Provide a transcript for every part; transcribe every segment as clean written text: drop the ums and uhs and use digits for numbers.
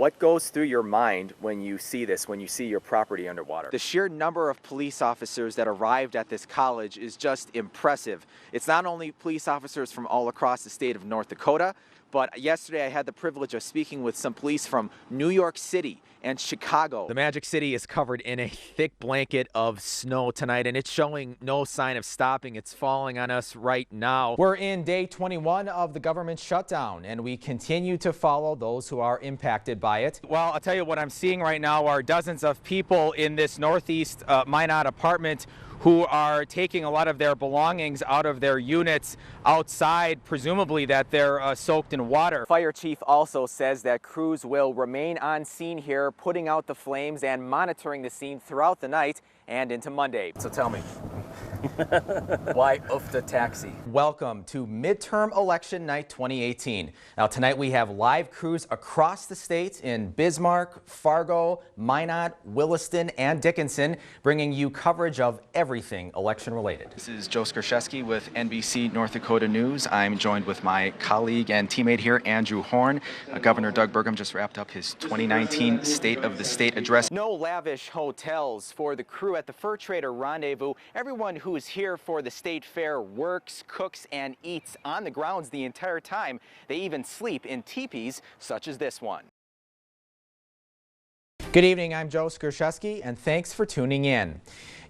What goes through your mind when you see this, when you see your property underwater? The sheer number of police officers that arrived at this college is just impressive. It's not only police officers from all across the state of North Dakota, but yesterday I had the privilege of speaking with some police from New York City and Chicago. The Magic City is covered in a thick blanket of snow tonight, and it's showing no sign of stopping. It's falling on us right now. We're in day 21 of the government shutdown, and we continue to follow those who are impacted by it. Well, I'll tell you what I'm seeing right now are dozens of people in this northeast Minot apartment who are taking a lot of their belongings out of their units outside, presumably that they're soaked in water. Fire chief also says that crews will remain on scene here, putting out the flames and monitoring the scene throughout the night and into Monday. So tell me, why the taxi? Welcome to midterm election night 2018. Now tonight we have live crews across the state in Bismarck, Fargo, Minot, Williston, and Dickinson, bringing you coverage of everything election related. This is Joe Skurzewski with NBC North Dakota News. I'm joined with my colleague and teammate here, Andrew Horn. Governor Doug Burgum just wrapped up his 2019 State of the State address. No lavish hotels for the crew at the Fur Trader Rendezvous. Everyone who is here for the state fair works, cooks, and eats on the grounds the entire time. They even sleep in teepees such as this one. Good evening, I'm Joe Skurzewski, and thanks for tuning in.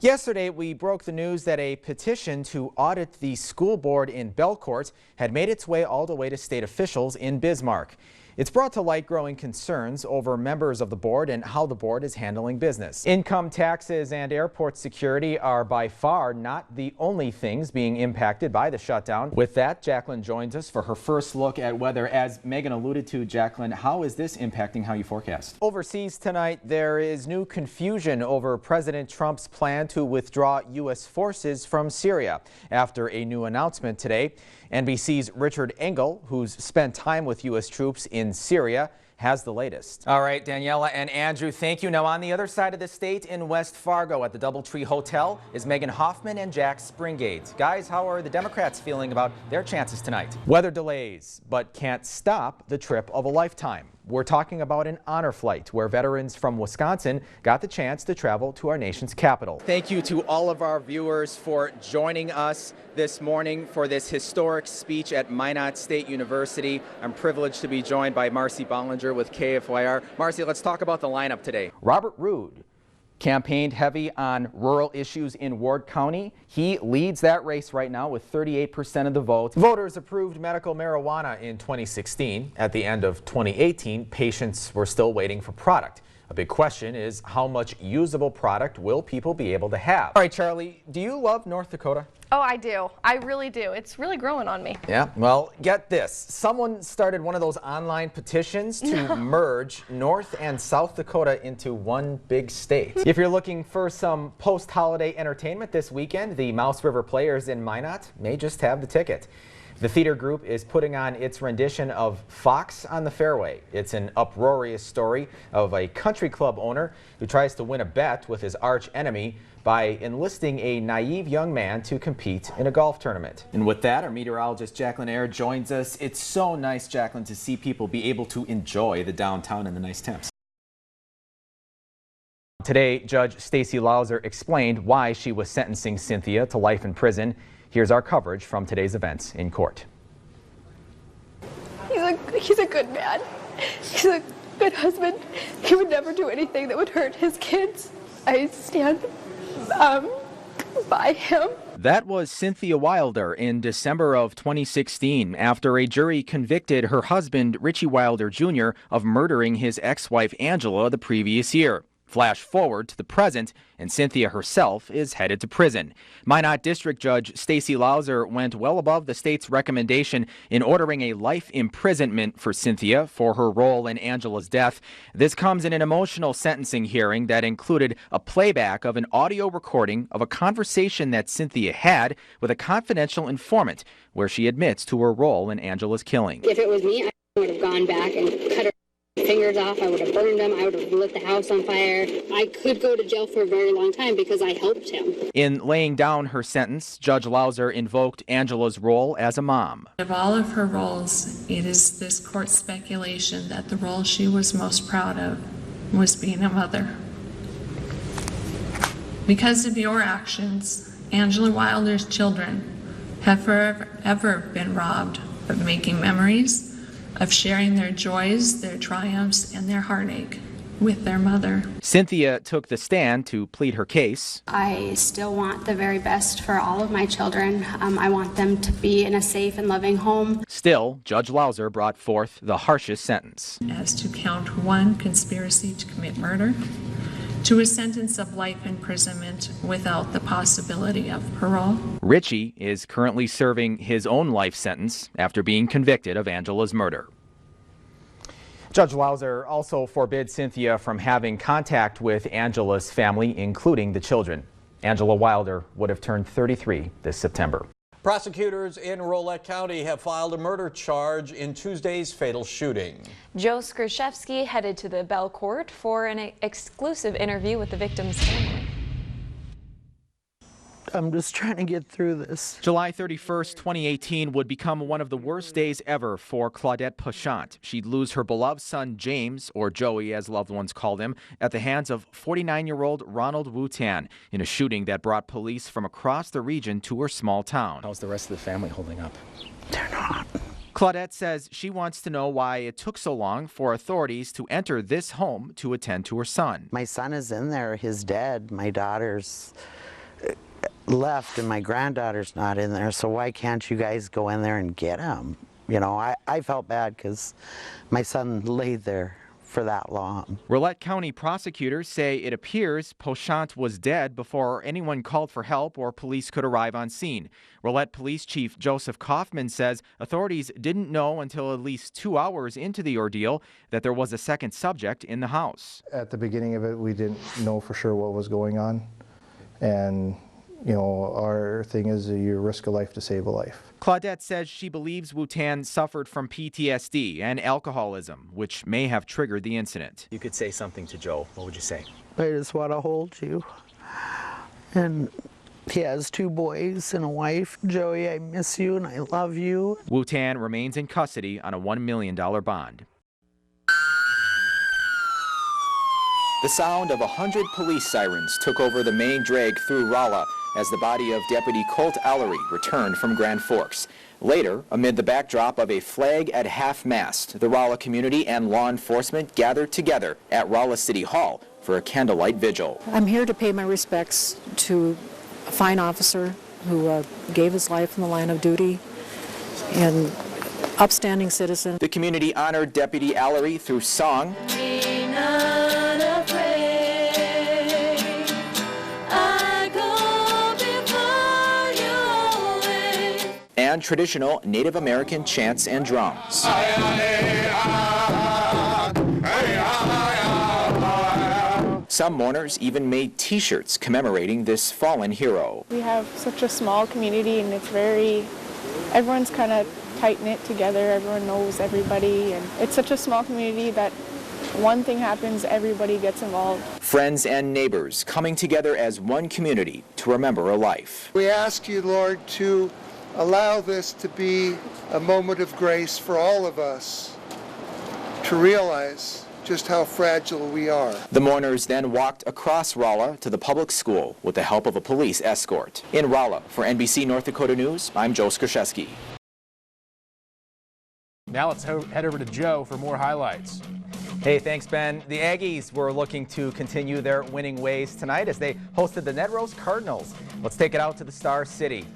Yesterday, we broke the news that a petition to audit the school board in Belcourt had made its way all the way to state officials in Bismarck. It's brought to light growing concerns over members of the board and how the board is handling business. Income taxes and airport security are by far not the only things being impacted by the shutdown. With that, Jacqueline joins us for her first look at weather. As Megan alluded to, Jacqueline, how is this impacting how you forecast? Overseas tonight, there is new confusion over President Trump's plan to withdraw U.S. forces from Syria after a new announcement today. NBC's Richard Engel, who's spent time with U.S. troops in Syria, has the latest. All right, Daniela and Andrew, thank you. Now on the other side of the state in West Fargo at the Doubletree Hotel is Megan Hoffman and Jack Springate. Guys, how are the Democrats feeling about their chances tonight? Weather delays, but can't stop the trip of a lifetime. We're talking about an honor flight where veterans from Wisconsin got the chance to travel to our nation's capital. Thank you to all of our viewers for joining us this morning for this historic speech at Minot State University. I'm privileged to be joined by Marcy Bollinger with KFYR. Marcy, let's talk about the lineup today. Robert Roode campaigned heavy on rural issues in Ward County. He leads that race right now with 38% of the vote. Voters approved medical marijuana in 2016. At the end of 2018, patients were still waiting for product. A big question is how much usable product will people be able to have? All right, Charlie, do you love North Dakota? Oh, I do. I really do. It's really growing on me. Yeah, well, get this. Someone started one of those online petitions to merge North and South Dakota into one big state. If you're looking for some post-holiday entertainment this weekend, the Mouse River Players in Minot may just have the ticket. The theater group is putting on its rendition of Fox on the Fairway. It's an uproarious story of a country club owner who tries to win a bet with his arch enemy by enlisting a naive young man to compete in a golf tournament. And with that, our meteorologist Jacqueline Ayer joins us. It's so nice, Jacqueline, to see people be able to enjoy the downtown and the nice temps. Today, Judge Stacy Lauser explained why she was sentencing Cynthia to life in prison. Here's our coverage from today's events in court. He's a good man. He's a good husband. He would never do anything that would hurt his kids. I stand by him. That was Cynthia Wilder in December of 2016 after a jury convicted her husband, Richie Wilder Jr., of murdering his ex-wife Angela the previous year. Flash forward to the present, and Cynthia herself is headed to prison. Minot District Judge Stacy Lauser went well above the state's recommendation in ordering a life imprisonment for Cynthia for her role in Angela's death. This comes in an emotional sentencing hearing that included a playback of an audio recording of a conversation that Cynthia had with a confidential informant, where she admits to her role in Angela's killing. If it was me, I would have gone back and cut her fingers off, I would have burned him, I would have lit the house on fire. I could go to jail for a very long time because I helped him. In laying down her sentence, Judge Lauser invoked Angela's role as a mom. Of all of her roles, it is this court's speculation that the role she was most proud of was being a mother. Because of your actions, Angela Wilder's children have forever been robbed of making memories, of sharing their joys, their triumphs, and their heartache with their mother. Cynthia took the stand to plead her case. I still want the very best for all of my children. I want them to be in a safe and loving home. Still, Judge Lauser brought forth the harshest sentence. As to count 1, conspiracy to commit murder, to a sentence of life imprisonment without the possibility of parole. Richie is currently serving his own life sentence after being convicted of Angela's murder. Judge Lauser also forbid Cynthia from having contact with Angela's family, including the children. Angela Wilder would have turned 33 this September. Prosecutors in Rolette County have filed a murder charge in Tuesday's fatal shooting. Joe Skurzewski headed to the Bell Court for an exclusive interview with the victim's family. I'm just trying to get through this. July 31st, 2018 would become one of the worst days ever for Claudette Pochant. She'd lose her beloved son James, or Joey as loved ones called him, at the hands of 49-year-old Ronald Wu-Tan in a shooting that brought police from across the region to her small town. How's the rest of the family holding up? They're not. Claudette says she wants to know why it took so long for authorities to enter this home to attend to her son. My son is in there. He's dead. My daughter's left and my granddaughter's not in there, so why can't you guys go in there and get him? You know, I felt bad because my son laid there for that long. Rolette County prosecutors say it appears Pochant was dead before anyone called for help or police could arrive on scene. Rolette Police Chief Joseph Kaufman says authorities didn't know until at least 2 hours into the ordeal that there was a second subject in the house. At the beginning of it, we didn't know for sure what was going on, and you know, our thing is you risk a life to save a life. Claudette says she believes Wu-Tan suffered from PTSD and alcoholism, which may have triggered the incident. You could say something to Joe. What would you say? I just want to hold you. And he has 2 boys and a wife. Joey, I miss you and I love you. Wu-Tan remains in custody on a $1 million bond. The sound of 100 police sirens took over the main drag through Rolla as the body of Deputy Colt Allery returned from Grand Forks. Later, amid the backdrop of a flag at half-mast, the Rolla community and law enforcement gathered together at Rolla City Hall for a candlelight vigil. I'm here to pay my respects to a fine officer who gave his life in the line of duty and upstanding citizen. The community honored Deputy Allery through song and traditional Native American chants and drums. Some mourners even made T-shirts commemorating this fallen hero. We have such a small community and everyone's kind of tight-knit together, everyone knows everybody, and it's such a small community that one thing happens, everybody gets involved. Friends and neighbors coming together as one community to remember a life. We ask you, Lord, to allow this to be a moment of grace for all of us to realize just how fragile we are. The mourners then walked across Rolla to the public school with the help of a police escort. In Rolla, for NBC North Dakota News, I'm Joe Skurzewski. Now let's head over to Joe for more highlights. Hey, thanks, Ben. The Aggies were looking to continue their winning ways tonight as they hosted the Ned Rose Cardinals. Let's take it out to the Star City.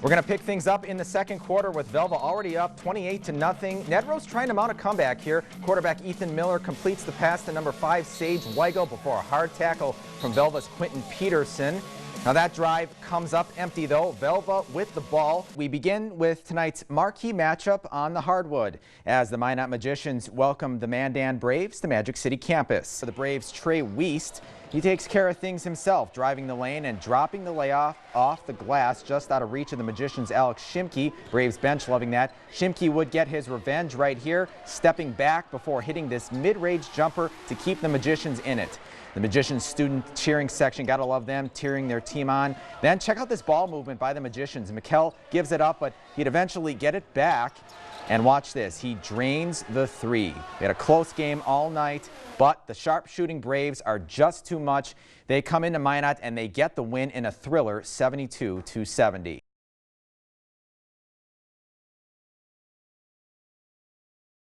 We're going to pick things up in the second quarter with Velva already up 28-0. Ned Rose trying to mount a comeback here. Quarterback Ethan Miller completes the pass to number 5 Sage Weigel before a hard tackle from Velva's Quentin Peterson. Now that drive comes up empty though. Velva with the ball. We begin with tonight's marquee matchup on the hardwood as the Minot Magicians welcome the Mandan Braves to Magic City campus. For the Braves, Trey Wiest, he takes care of things himself, driving the lane and dropping the layoff off the glass just out of reach of the Magicians' Alex Shimke. Braves bench loving that. Shimke would get his revenge right here, stepping back before hitting this mid-range jumper to keep the Magicians in it. The Magicians student cheering section, gotta love them, cheering their team on. Then check out this ball movement by the Magicians. Mikkel gives it up, but he'd eventually get it back. And watch this, he drains the three. They had a close game all night, but the sharp shooting Braves are just too much. They come into Minot and they get the win in a thriller, 72-70.